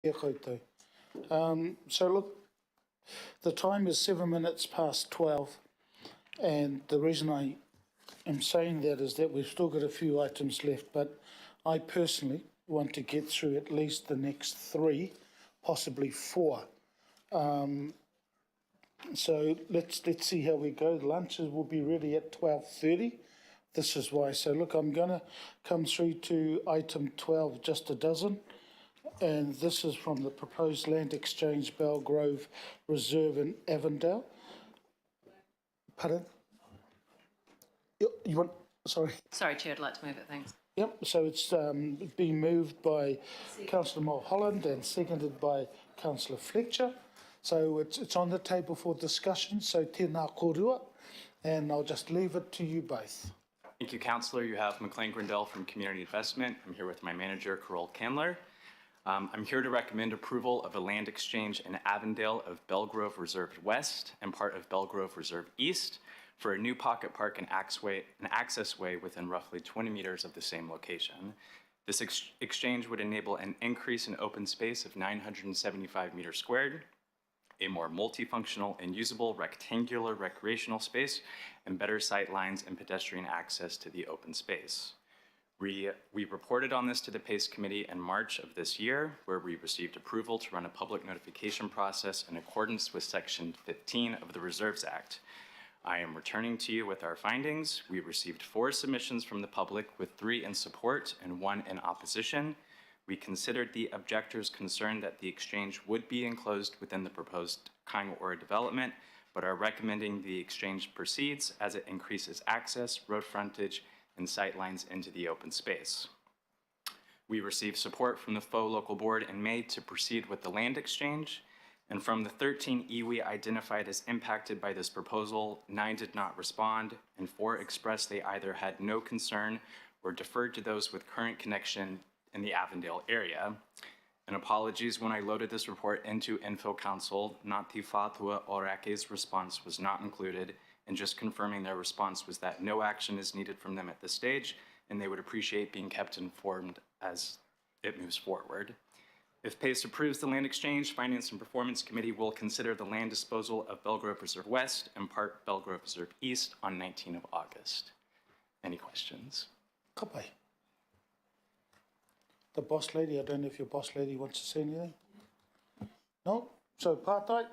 Kia koutou. So look, the time is 7 minutes past 12, and the reason I am saying that is that we've still got a few items left, but I personally want to get through at least the next 3, possibly 4. So let's see how we go. Lunches will be ready at 12:30. This is why. So look, I'm going to come through to item 12, just a dozen. And this is from the proposed land exchange Belgrove Reserve in Avondale. Pardon? You want, sorry. Sorry, Chair, I'd like to move it, thanks. Yep, so it's being moved by Councillor Mulholland and seconded by Councillor Fletcher. So it's on the table for discussion, so tēnā korua, and I'll just leave it to you both. Thank you, Councillor. You have McLean Grindell from Community Investment. I'm here with my manager, Carol Candler. I'm here to recommend approval of a land exchange in Avondale of Belgrove Reserve West and part of Belgrove Reserve East for a new pocket park and access way within roughly 20 meters of the same location. This exchange would enable an increase in open space of 975 meters squared, a more multifunctional and usable rectangular recreational space, and better sight lines and pedestrian access to the open space. We reported on this to the PACE Committee in March of this year, where we received approval to run a public notification process in accordance with Section 15 of the Reserves Act. I am returning to you with our findings. We received 4 submissions from the public, with 3 in support and 1 in opposition. We considered the objectors' concern that the exchange would be enclosed within the proposed Kaingaora development, but are recommending the exchange proceeds as it increases access, road frontage, and sightlines into the open space. We received support from the FO local board in May to proceed with the land exchange, and from the 13 iwi identified as impacted by this proposal, 9 did not respond, and 4 expressed they either had no concern or deferred to those with current connection in the Avondale area. And apologies, when I loaded this report into Info Council, Ngāti Whātua Orake's response was not included, and just confirming their response was that no action is needed from them at this stage, and they would appreciate being kept informed as it moves forward. If PACE approves the land exchange, Finance and Performance Committee will consider the land disposal of Belgrove Reserve West and part Belgrove Reserve East on 19 of August. Any questions? Kapai. The boss lady, I don't know if your boss lady wants to say anything. No? So, Pātai?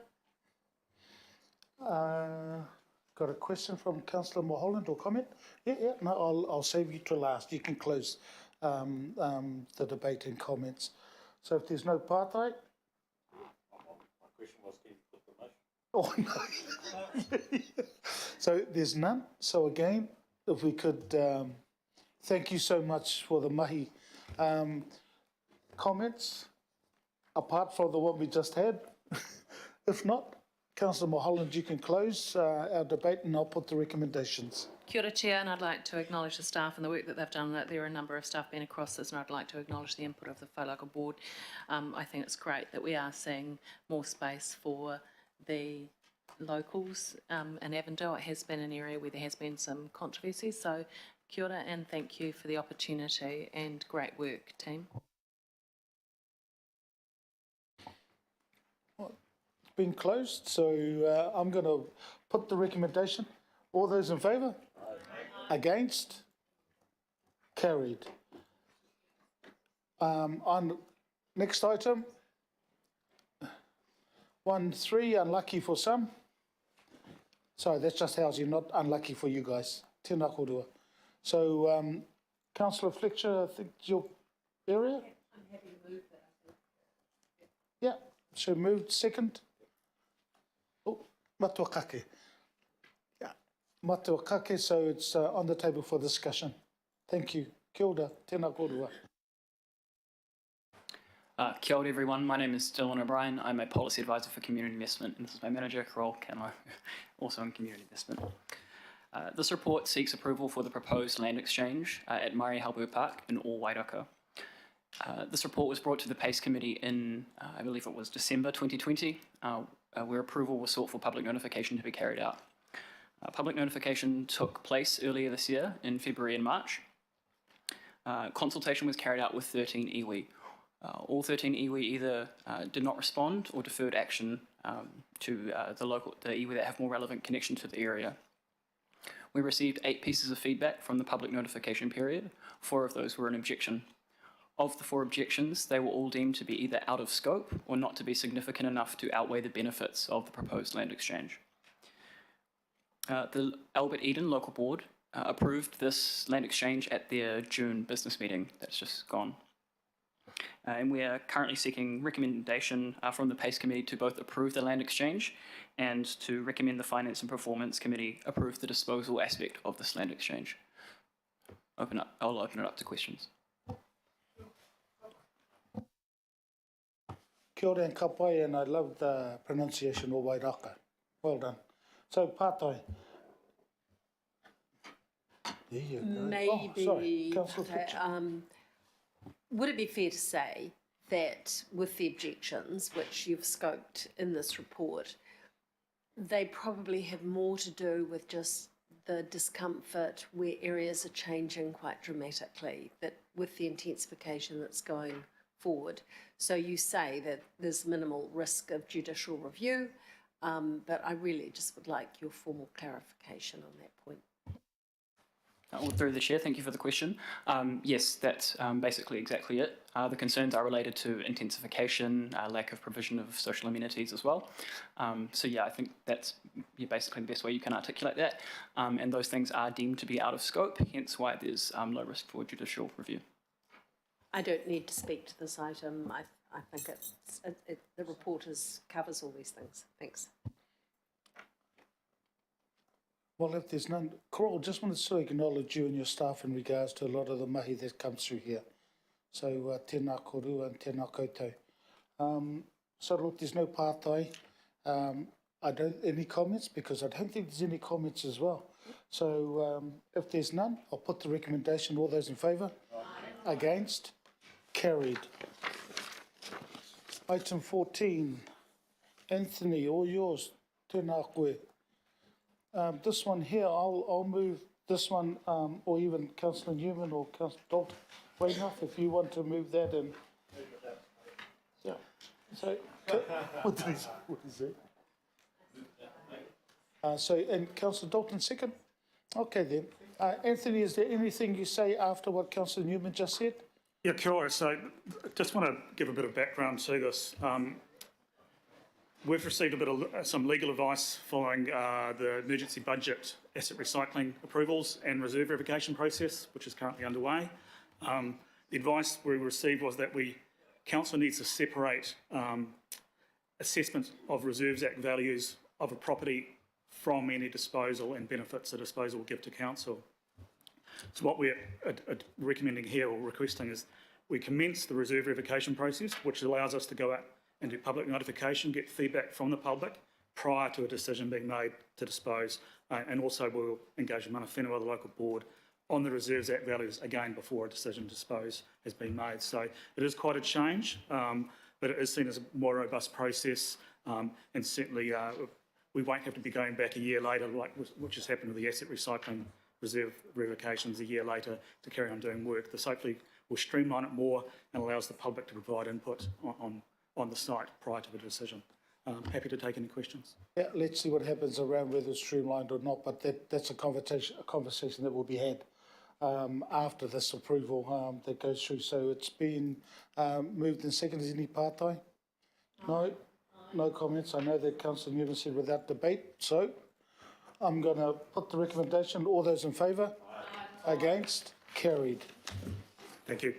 Got a question from Councillor Mulholland or comment? Yeah, no, I'll save you to last. You can close the debate and comments. So if there's no Pātai? My question was, can you put the motion? Oh, no. So there's none. So again, if we could, thank you so much for the mahi comments, apart from the one we just had. If not, Councillor Mulholland, you can close our debate and I'll put the recommendations. Kia ora, Chair, and I'd like to acknowledge the staff and the work that they've done. That there are a number of staff been across this, and I'd like to acknowledge the input of the whālocal board. I think it's great that we are seeing more space for the locals in Avondale. It has been an area where there has been some controversy, so kia ora and thank you for the opportunity and great work, team. Been closed, so I'm going to put the recommendation. All those in favour? Against? Carried. On next item, 1.3, unlucky for some. Sorry, that's just housing, not unlucky for you guys. Tēnā korua. So, Councillor Fletcher, I think your area? I'm happy to move that. Yeah, so moved second. Oh, matua kake. Yeah, matua kake, so it's on the table for discussion. Thank you. Kia ora, tēnā korua. Kia ora everyone, my name is Dylan O'Brien. I'm a policy advisor for community investment, and this is my manager, Carol Candler, also in community investment. This report seeks approval for the proposed land exchange at Murray Halbur Park in All Wairaka. This report was brought to the PACE Committee in, I believe it was December 2020, where approval was sought for public notification to be carried out. Public notification took place earlier this year in February and March. Consultation was carried out with 13 iwi. All 13 iwi either did not respond or deferred action to the iwi that have more relevant connection to the area. We received 8 pieces of feedback from the public notification period. 4 of those were an objection. Of the 4 objections, they were all deemed to be either out of scope or not to be significant enough to outweigh the benefits of the proposed land exchange. The Albert Eden Local Board approved this land exchange at their June business meeting that's just gone. And we are currently seeking recommendation from the PACE Committee to both approve the land exchange and to recommend the Finance and Performance Committee approve the disposal aspect of this land exchange. I'll open it up to questions. Kia ora and ka pai, and I love the pronunciation of Wairaka. Well done. So, Pātai. There you go. Maybe, Oh, sorry. Councillor Fletcher. would it be fair to say that with the objections, which you've scoped in this report, they probably have more to do with just the discomfort where areas are changing quite dramatically, that with the intensification that's going forward. So you say that there's minimal risk of judicial review, but I really just would like your formal clarification on that point. Well, through the chair, thank you for the question. Yes, that's basically exactly it. The concerns are related to intensification, lack of provision of social amenities as well. So yeah, I think that's basically the best way you can articulate that. And those things are deemed to be out of scope, hence why there's low risk for judicial review. I don't need to speak to this item. I think the report covers all these things. Thanks. Well, if there's none, Coral, just wanted to acknowledge you and your staff in regards to a lot of the mahi that comes through here. So, tēnā korua and tēnā koutou. So, look, there's no Pātai. Any comments? Because I don't think there's any comments as well. So, if there's none, I'll put the recommendation. All those in favour? Against? Carried. Item 14. Anthony, all yours. Tēnā koe. This one here, I'll move this one, or even Councillor Newman or Councillor Dalton. Wait enough if you want to move that in. Yeah. So, what is it? So, and Councillor Dalton second? Okay then. Anthony, is there anything you say after what Councillor Newman just said? Yeah, kia ora. So just want to give a bit of background to this. We've received some legal advice following the emergency budget asset recycling approvals and reserve revocation process, which is currently underway. The advice we received was that council needs to separate assessment of Reserves Act values of a property from any disposal and benefits the disposal will give to council. So what we're recommending here or requesting is we commence the reserve revocation process, which allows us to go out and do public notification, get feedback from the public prior to a decision being made to dispose, and also we'll engage with mana whenua, the local board, on the Reserves Act values again before a decision to dispose has been made. So it is quite a change, but it is seen as a more robust process, and certainly we won't have to be going back a year later, which has happened with the asset recycling reserve revocations a year later to carry on doing work. This hopefully will streamline it more and allows the public to provide input on the site prior to the decision. Happy to take any questions. Yeah, let's see what happens around whether it's streamlined or not, but that's a conversation that will be had after this approval that goes through. So it's been moved and seconded. Any Pātai? No? No comments. I know that Councillor Newman said without debate, so I'm going to put the recommendation. All those in favour? Against? Carried. Thank you.